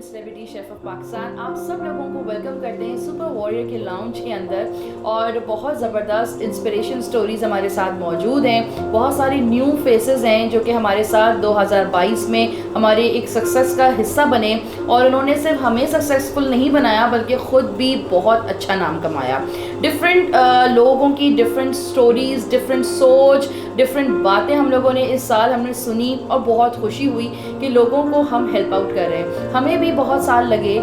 Celebrity chef of Pakistan आप सब लोगों को वेलकम करते हैं सुपर वॉरियर के लाउंज के अंदर। और बहुत ज़बरदस्त इंस्पिरेशन स्टोरीज़ हमारे साथ मौजूद हैं। बहुत सारी न्यू फेसेस हैं जो कि हमारे साथ 2022 में हमारे एक सक्सेस का हिस्सा बने और उन्होंने सिर्फ हमें सक्सेसफुल नहीं बनाया बल्कि ख़ुद भी बहुत अच्छा नाम कमाया। डिफरेंट लोगों की डिफरेंट स्टोरीज़, डिफरेंट सोच, डिफरेंट बातें हम लोगों ने इस साल हमने सुनी और बहुत खुशी हुई कि लोगों को हम हेल्प आउट कर रहे हैं। हमें भी बहुत साल लगे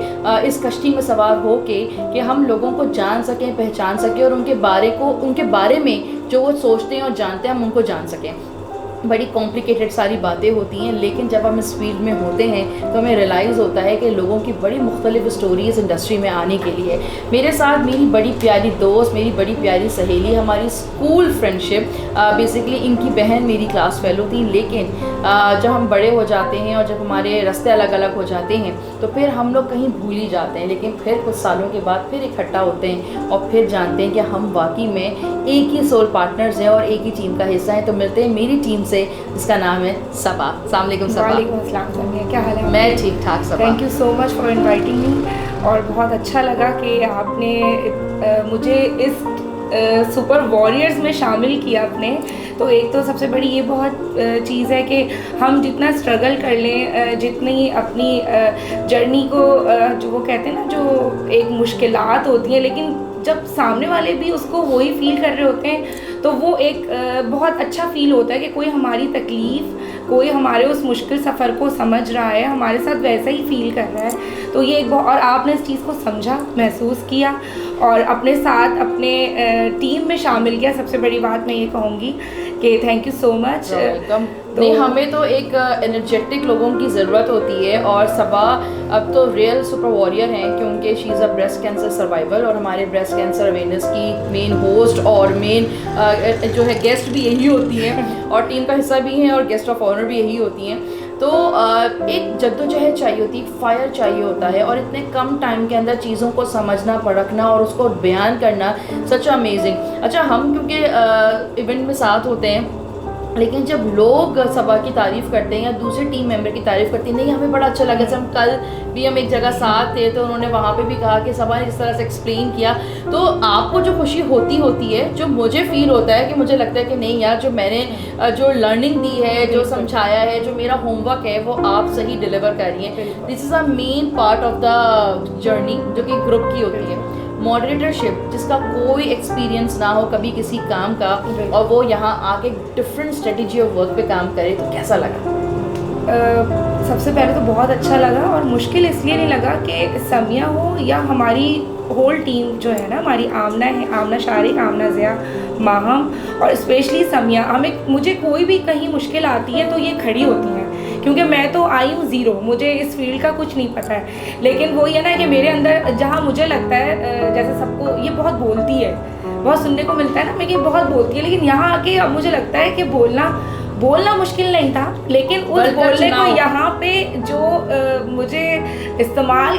इस कश्ती में सवार हो के कि हम लोगों को जान सकें, पहचान सकें और उनके बारे में जो वो सोचते हैं और जानते हैं हम उनको जान सकें। बड़ी कॉम्प्लिकेटेड सारी बातें होती हैं, लेकिन जब हम इस फील्ड में होते हैं तो हमें रियलाइज़ होता है कि लोगों की बड़ी मुख्तलिफ स्टोरीज़ इंडस्ट्री में आने के लिए। मेरे साथ मेरी बड़ी प्यारी दोस्त, मेरी बड़ी प्यारी सहेली, हमारी स्कूल फ्रेंडशिप, बेसिकली इनकी बहन मेरी क्लास फेलो थी, लेकिन जब हम बड़े हो जाते हैं और जब हमारे रास्ते अलग अलग हो जाते हैं तो फिर हम लोग कहीं भूल ही जाते हैं, लेकिन फिर कुछ सालों के बाद फिर इकट्ठा होते हैं और फिर जानते हैं कि हम वाकई में एक ही सोल पार्टनर्स हैं और एक ही टीम का हिस्सा हैं। तो मिलते हैं मेरी टीम से जिसका नाम है सबा। अस्सलाम वालेकुम सबा। वालेकुम अस्सलाम समिया, क्या हाल है? मैं ठीक ठाक Saba. Thank you so much for inviting me और बहुत अच्छा लगा कि आपने मुझे इस सुपर वॉरियर्स में शामिल किया अपने। तो एक तो सबसे बड़ी ये बहुत चीज़ है कि हम जितना स्ट्रगल कर लें, जितनी अपनी जर्नी को जो वो कहते हैं ना, जो एक मुश्किलात होती हैं, लेकिन जब सामने वाले भी उसको वही फील कर रहे होते हैं तो वो एक बहुत अच्छा फील होता है कि कोई हमारी तकलीफ़, कोई हमारे उस मुश्किल सफ़र को समझ रहा है, हमारे साथ वैसा ही फील कर रहा है। तो ये एक और आपने इस चीज़ को समझा, महसूस किया और अपने साथ अपने टीम में शामिल किया। सबसे बड़ी बात मैं ये कहूँगी कि thank you so much. Welcome. नहीं, हमें तो एक एनर्जेटिक लोगों की ज़रूरत होती है और सबा अब तो रियल सुपर वॉरियर हैं क्योंकि she is a breast cancer survivor और हमारे ब्रेस्ट कैंसर अवेयरनेस की मेन होस्ट और मेन जो है गेस्ट भी यही होती हैं और टीम का हिस्सा भी हैं और गेस्ट ऑफ ऑनर भी यही होती हैं। तो एक जद्दोजहद चाहिए होती है, फायर चाहिए होता है और इतने कम टाइम के अंदर चीज़ों को समझना, परखना और उसको बयान करना सच अमेजिंग। अच्छा, हम क्योंकि इवेंट में साथ होते हैं, लेकिन जब लोग सबा की तारीफ़ करते हैं या दूसरे टीम मेंबर की तारीफ़ करते हैं, नहीं हमें बड़ा अच्छा लगा। जैसे हम कल भी हम एक जगह साथ थे तो उन्होंने वहाँ पे भी कहा कि सबा ने इस तरह से एक्सप्लेन किया। तो आपको जो खुशी होती है, जो मुझे फ़ील होता है कि मुझे लगता है कि नहीं यार, जो मैंने जो लर्निंग दी है, जो समझाया है, जो मेरा होमवर्क है, वो आप सही डिलीवर कर रही हैं। This is a main part of the journey जो कि ग्रुप की होती है। मॉडरेटरशिप, जिसका कोई एक्सपीरियंस ना हो कभी किसी काम का और वो यहाँ आके डिफरेंट स्ट्रेटजी ऑफ वर्क पे काम करे, तो कैसा लगा? सबसे पहले तो बहुत अच्छा लगा और मुश्किल इसलिए नहीं लगा कि समिया हो या हमारी होल टीम जो है ना, हमारी आमना है, आमना शारिक, आमना ज़िया, माहम और स्पेशली समिया, मुझे कोई भी कहीं मुश्किल आती है तो ये खड़ी होती हैं क्योंकि मैं तो आई हूँ ज़ीरो, मुझे इस फील्ड का कुछ नहीं पता है। लेकिन वो ये ना कि मेरे अंदर जहाँ मुझे लगता है, जैसे सबको ये बहुत बोलती है, बहुत सुनने को मिलता है ना, मैं कि बहुत बोलती है, लेकिन यहाँ आके अब मुझे लगता है कि बोलना मुश्किल नहीं था, लेकिन उस बोलने को यहाँ पे जो मुझे इस्तेमाल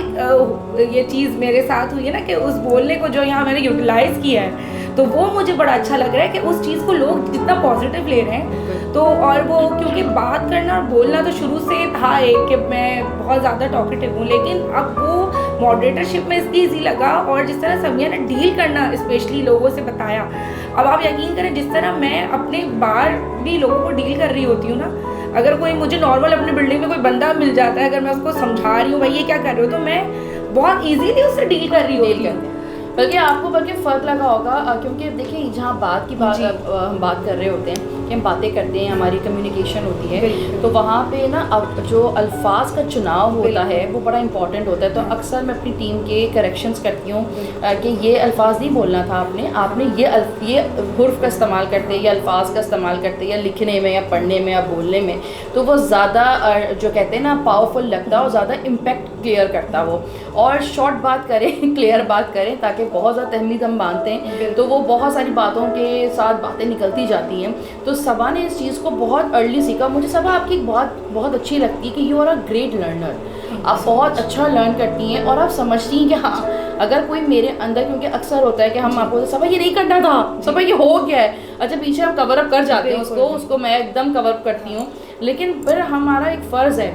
ये चीज़ मेरे साथ हुई है ना, कि उस बोलने को जो यहाँ मैंने यूटिलाइज़ किया है, तो वो मुझे बड़ा अच्छा लग रहा है कि उस चीज़ को लोग जितना पॉजिटिव ले रहे हैं। तो और वो क्योंकि बात करना और बोलना तो शुरू से था एक कि मैं बहुत ज़्यादा टॉकेटिव हूँ, लेकिन अब वो मॉडरेटरशिप में इसलिए ईजी लगा और जिस तरह समिया ने डील करना स्पेशली लोगों से बताया। अब आप यकीन करें, जिस तरह मैं अपने बाहर भी लोगों को डील कर रही होती हूँ ना, अगर कोई मुझे नॉर्मल अपनी बिल्डिंग में कोई बंदा मिल जाता है, अगर मैं उसको समझा रही हूँ भाई ये क्या कर रहे हो, तो मैं बहुत ईजीली उससे डील कर रही होती हूँ। बल्कि आपको फ़र्क लगा होगा क्योंकि देखिए जहाँ हम बात कर रहे होते हैं कि हम बातें करते हैं, हमारी कम्युनिकेशन होती है, तो वहाँ पे ना अब जो अल्फाज का चुनाव होता है वो बड़ा इंपॉर्टेंट होता है। तो अक्सर मैं अपनी टीम के करेक्शंस करती हूँ कि ये अल्फाज नहीं बोलना था आपने ये हुर्फ का इस्तेमाल करते, ये अल्फाज का इस्तेमाल करते या लिखने में या पढ़ने में या बोलने में, तो वो ज़्यादा जो कहते हैं ना पावरफुल लगता है और ज़्यादा इम्पेक्ट क्लियर करता वो। और शॉर्ट बात करें, क्लियर बात करें, ताकि बहुत ज़्यादा तहमीद हम बांधते हैं तो वो बहुत सारी बातों के साथ बातें निकलती जाती हैं। तो सबा ने इस चीज़ को बहुत अर्ली सीखा। मुझे सबा आपकी एक बहुत अच्छी लगती है कि you are a great learner. आप बहुत अच्छा लर्न करती हैं और आप समझती हैं कि हाँ, अगर कोई मेरे अंदर, क्योंकि अक्सर होता है कि हम आपको सबा ये नहीं करना था, सबा ये हो गया है, अच्छा पीछे हम कवर अप कर जाते हैं उसको मैं एकदम कवर अप करती हूँ, लेकिन फिर हमारा एक फ़र्ज़ है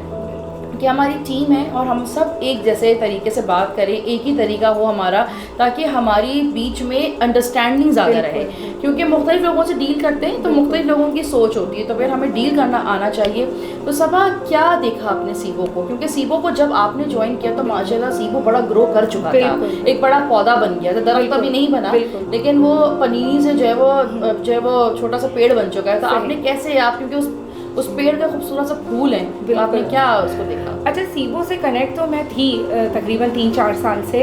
कि हमारी टीम है और हम सब एक जैसे तरीके से बात करें, एक ही तरीका हो हमारा, ताकि हमारी बीच में अंडरस्टैंडिंग ज़्यादा रहे। क्योंकि मुख्तलिफ लोगों से डील करते हैं तो मुख्तलिफ लोगों की सोच होती है, तो फिर हमें डील करना आना चाहिए। तो सबा क्या देखा आपने सीबो को? क्योंकि सीबो को जब आपने ज्वाइन किया तो माशाल्लाह सीबो बड़ा ग्रो कर चुका था, एक बड़ा पौधा बन गया था। दरख्त अभी नहीं बना, लेकिन वो पनीनी से जो है वो छोटा सा पेड़ बन चुका है। तो आपने कैसे, आप क्योंकि उस पेड़ का खूबसूरत सा फूल है, तो आपने क्या उसको देखा? अच्छा, सीबो से कनेक्ट तो मैं थी तकरीबन 3-4 साल से,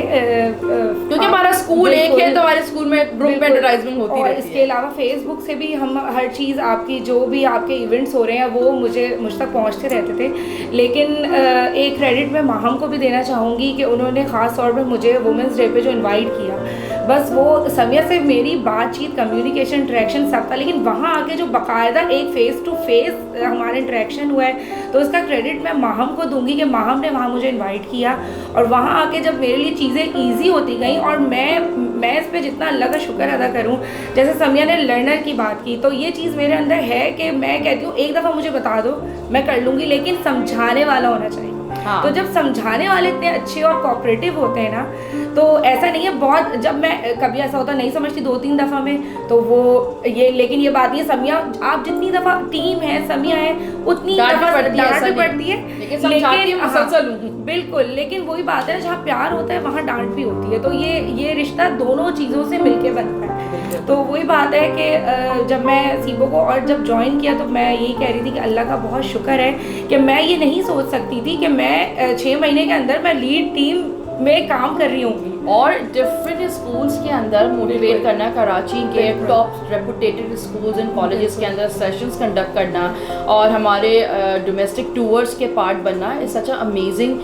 क्योंकि हमारा स्कूल एक है तो हमारे स्कूल में ग्रुप में एडवर्टाइजमेंट होती है। और इसके अलावा फेसबुक से भी हम हर चीज़ आपकी जो भी आपके इवेंट्स हो रहे हैं वो मुझ तक पहुंचते रहते थे। लेकिन एक क्रेडिट मैं माहम को भी देना चाहूँगी कि उन्होंने ख़ास तौर पर मुझे वुमेंस डे पे जो इन्वाइट किया, बस वो समिया से मेरी बातचीत, कम्युनिकेशन, इंटरेक्शन सब था, लेकिन वहाँ आके जो बाकायदा एक फ़ेस टू फेस हमारा इंटरेक्शन हुआ है, तो उसका क्रेडिट मैं माहम को दूंगी कि माहम ने वहाँ मुझे इनवाइट किया और वहाँ आके जब मेरे लिए चीज़ें ईजी होती गई, और मैं इस पर जितना अल्लाह का शुक्र अदा करूँ। जैसे समिया ने लर्नर की बात की, तो ये चीज़ मेरे अंदर है कि मैं कहती हूँ एक दफ़ा मुझे बता दो मैं कर लूँगी, लेकिन समझाने वाला होना चाहिए। हाँ। तो जब समझाने वाले इतने अच्छे और कोऑपरेटिव होते हैं ना, तो ऐसा नहीं है बहुत, जब मैं कभी ऐसा होता नहीं समझती 2-3 दफ़ा में तो वो ये, लेकिन ये बात ये समिया, आप जितनी दफ़ा टीम है समिया है उतनी दफ़ा डांट पड़ती है, लेकिन बिल्कुल, लेकिन वही बात है जहाँ प्यार होता है वहाँ डांट भी होती है। तो ये रिश्ता दोनों चीज़ों से मिलके बनता है। तो वही बात है कि जब मैं सीबो को और जब ज्वाइन किया तो मैं यही कह रही थी कि अल्लाह का बहुत शुक्र है कि मैं ये नहीं सोच सकती थी कि मैं 6 महीने के अंदर मैं लीड टीम में काम कर रही हूँ और डिफरेंट स्कूल्स के अंदर मोटिवेट करना, कराची के top reputed schools and colleges के अंदर सेशंस कंडक्ट करना और हमारे डोमेस्टिक टूर्स के पार्ट बनना is such a amazing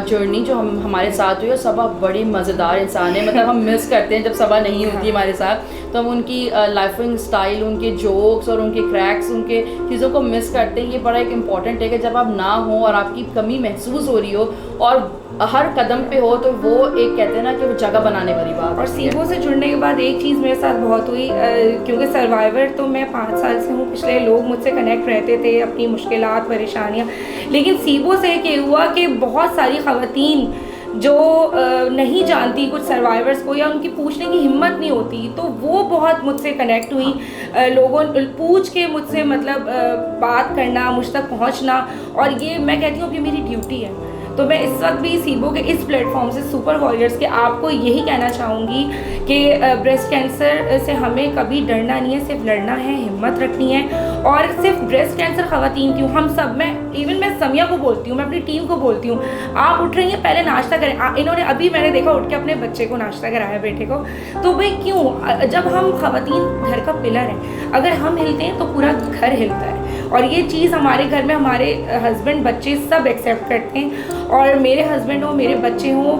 journey जो हमारे साथ हुई। और सबा बड़ी मज़ेदार इंसान है, मतलब हम मिस करते हैं जब सबा नहीं होती हमारे साथ, तो हम उनकी लाइफिंग स्टाइल, उनके जोक्स और उनके क्रैक्स, उनके चीज़ों को मिस करते हैं। ये बड़ा एक इम्पॉर्टेंट है कि जब आप ना हो और आपकी कमी महसूस हो रही हो और हर कदम पे हो, तो वो एक कहते हैं ना कि वो जगह बनाने वाली बात। और सीबो से जुड़ने के बाद एक चीज़ मेरे साथ बहुत हुई, क्योंकि सर्वाइवर तो मैं 5 साल से हूँ, पिछले लोग मुझसे कनेक्ट रहते थे अपनी मुश्किलात, परेशानियाँ, लेकिन सीबो से क्या हुआ कि बहुत सारी ख़वातीन जो नहीं जानती कुछ सर्वाइवर्स को या उनकी पूछने की हिम्मत नहीं होती, तो वो बहुत मुझसे कनेक्ट हुई। लोगों पूछ के मुझसे मतलब बात करना, मुझ तक पहुँचना, और ये मैं कहती हूँ कि मेरी ड्यूटी है। तो मैं इस वक्त भी सीबो के इस प्लेटफॉर्म से सुपर वॉरियर्स के आपको यही कहना चाहूँगी कि ब्रेस्ट कैंसर से हमें कभी डरना नहीं है, सिर्फ लड़ना है, हिम्मत रखनी है। और सिर्फ ब्रेस्ट कैंसर ख़वातीन क्यों, हम सब, मैं समिया को बोलती हूँ, मैं अपनी टीम को बोलती हूँ, आप उठ रही हैं पहले नाश्ता करें। इन्होंने अभी मैंने देखा उठ के अपने बच्चे को नाश्ता कराया, बेटे को। तो भाई क्यों, जब हम ख़वातीन घर का पिलर हैं, अगर हम हिलते हैं तो पूरा घर हिलता है। और ये चीज़ हमारे घर में हमारे हस्बैंड, बच्चे सब एक्सेप्ट करते हैं। और मेरे हस्बैंड हो, मेरे बच्चे हों,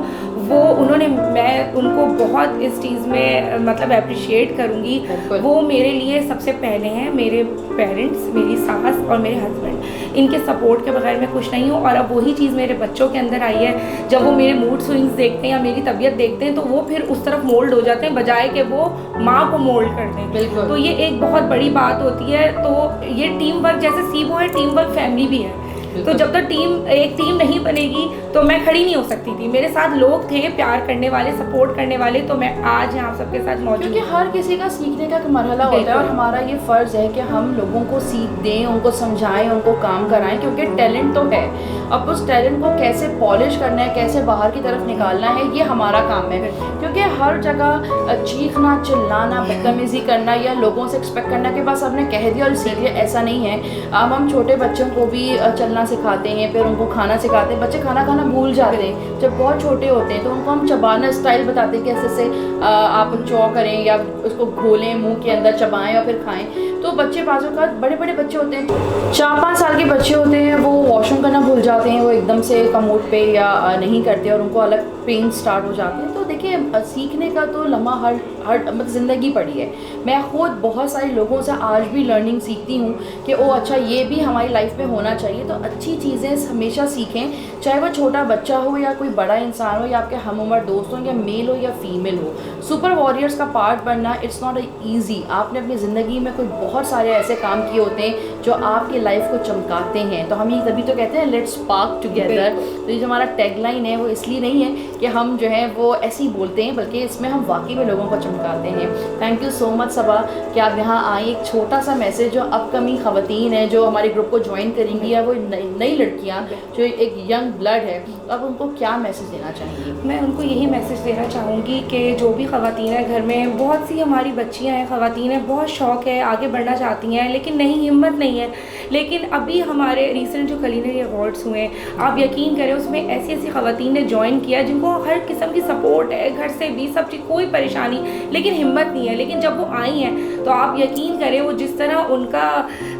मैं उनको बहुत इस चीज़ में मतलब अप्रिशिएट करूँगी। वो मेरे लिए सबसे पहले हैं, मेरे पेरेंट्स, मेरी सास और मेरे हस्बैंड। इनके सपोर्ट के बगैर मैं कुछ नहीं हूँ। और अब वही चीज़ मेरे बच्चों के अंदर आई है, जब वो मेरे मूड स्विंग्स देखते हैं या मेरी तबीयत देखते हैं तो वो फिर उस तरफ मोल्ड हो जाते हैं, बजाय कि वो माँ को मोल्ड कर दें। बिल्कुल। तो ये एक बहुत बड़ी बात होती है। तो ये टीम वर्क, जैसे सीबो है, टीम वर्क फैमिली भी है। तो जब तक एक टीम नहीं बनेगी तो मैं खड़ी नहीं हो सकती थी। मेरे साथ लोग थे प्यार करने वाले, सपोर्ट करने वाले, तो मैं आज यहाँ सबके साथ मौजूद। क्योंकि हर किसी का सीखने का मरहला होता है और हमारा ये फ़र्ज़ है कि हम लोगों को सीख दें, उनको समझाएं, उनको काम कराएं, क्योंकि टैलेंट तो है। अब उस टैलेंट को कैसे पॉलिश करना है, कैसे बाहर की तरफ निकालना है, ये हमारा काम है। क्योंकि हर जगह चीखना, चिल्लाना, बदतमीज़ी करना या लोगों से एक्सपेक्ट करना कि बस आपने कह दिया और सीख लिया, ऐसा नहीं है। अब हम छोटे बच्चों को भी चलना सिखाते हैं, फिर उनको खाना सिखाते हैं। बच्चे खाना भूल जाते हैं जब बहुत छोटे होते हैं, तो उनको हम चबाना स्टाइल बताते हैं, कैसे से आप चौ करें या उसको घोलें, मुंह के अंदर चबाएं और फिर खाएं। तो बच्चे बाजू का बड़े बच्चे होते हैं, 4-5 साल के बच्चे होते हैं, वो वॉशरूम करना भूल जाते हैं, वो एकदम से कमोड पे या नहीं करते और उनको अलग पेन स्टार्ट हो जाते हैं। तो देखिए, सीखने का तो लम्हा हर हर मतलब ज़िंदगी पड़ी है। मैं खुद बहुत सारे लोगों से आज भी लर्निंग सीखती हूँ कि ओ अच्छा ये भी हमारी लाइफ में होना चाहिए। तो अच्छी चीज़ें हमेशा सीखें, चाहे वो छोटा बच्चा हो या कोई बड़ा इंसान हो या आपके हम उम्र दोस्त हो या मेल हो या फीमेल हो। सुपर वॉरियर्स का पार्ट बनना इट्स नॉट ईजी। आपने अपनी ज़िंदगी में कोई बहुत सारे ऐसे काम किए होते हैं जो आपकी लाइफ को चमकाते हैं। तो हम ये तभी तो कहते हैं लेट्स स्पार्क टुगेदर। तो ये जो हमारा टैगलाइन है वो इसलिए नहीं है कि हम जो है वो ऐसे ही बोलते हैं, बल्कि इसमें हम वाकई में लोगों को चमकाते हैं। थैंक यू सो मच सबा कि आप यहाँ आए। एक छोटा सा मैसेज जो अपकमिंग ख़वातीन हैं जो हमारे ग्रुप को ज्वाइन करेंगी या वो नई लड़कियाँ जो एक यंग ब्लड है, तो आप उनको क्या मैसेज देना चाहेंगी? मैं उनको यही मैसेज देना चाहूँगी कि जो भी ख़वातीन है घर में, बहुत सी हमारी बच्चियाँ हैं, ख़वातीन हैं, बहुत शौक़ है, आगे बढ़ना चाहती हैं लेकिन नहीं, हिम्मत नहीं है। लेकिन अभी हमारे रिसेंट जो कलिनरी अवार्ड्स हुए, आप यकीन करें उसमें ऐसी ऐसी ख़वातीन ने ज्वाइन किया जिनको हर किस्म की सपोर्ट है, घर से भी सब चीज़, कोई परेशानी, लेकिन हिम्मत नहीं है। लेकिन जब वो आई हैं तो आप यकीन करें वो जिस तरह उनका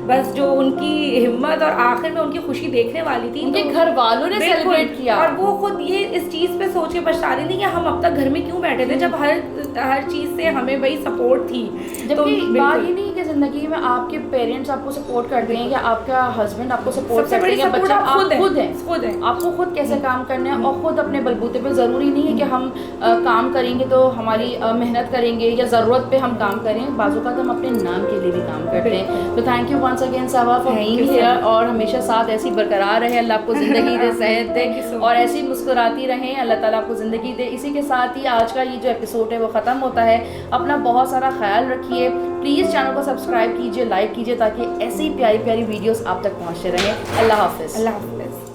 बस जो उनकी हिम्मत और आखिर में उनकी खुशी देखने वाली थी, उनके घर वालों ने सेलिब्रेट किया और वो खुद ये इस चीज़ पे सोच के पछता रही थी कि हम अब तक घर में क्यों बैठे थे जब हर चीज़ से हमें भाई सपोर्ट थी। जबकि बात ये नहीं कि ज़िंदगी में आपके पेरेंट्स आपको सपोर्ट करते हैं या आपका हस्बैंड आपको सपोर्ट करते हैं या बच्चा, आप खुद हैं आपको खुद कैसे काम करना है और खुद अपने बलबूते पे। ज़रूरी नहीं है कि हम काम करेंगे तो हमारी मेहनत करेंगे या ज़रूरत पे हम काम करें, बाजू का हम अपने नाम के लिए भी काम करते हैं। तो thank you once again Saba for being here, और हमेशा साथ ऐसी बरकरार रहे। अल्लाह आपको ज़िंदगी दे, सेहत दे और ऐसी मुस्कुराती रहें। अल्लाह ताला आपको ज़िंदगी दे। इसी के साथ ही आज का ये जो एपिसोड है वो ख़त्म होता है। अपना बहुत सारा ख्याल रखिए। प्लीज़ चैनल को सब्सक्राइब कीजिए, लाइक कीजिए ताकि ऐसी प्यारी प्यारी वीडियोस आप तक पहुँचते रहें। अल्लाह हाफ़िज़। अल्लाह हाफ़िज़।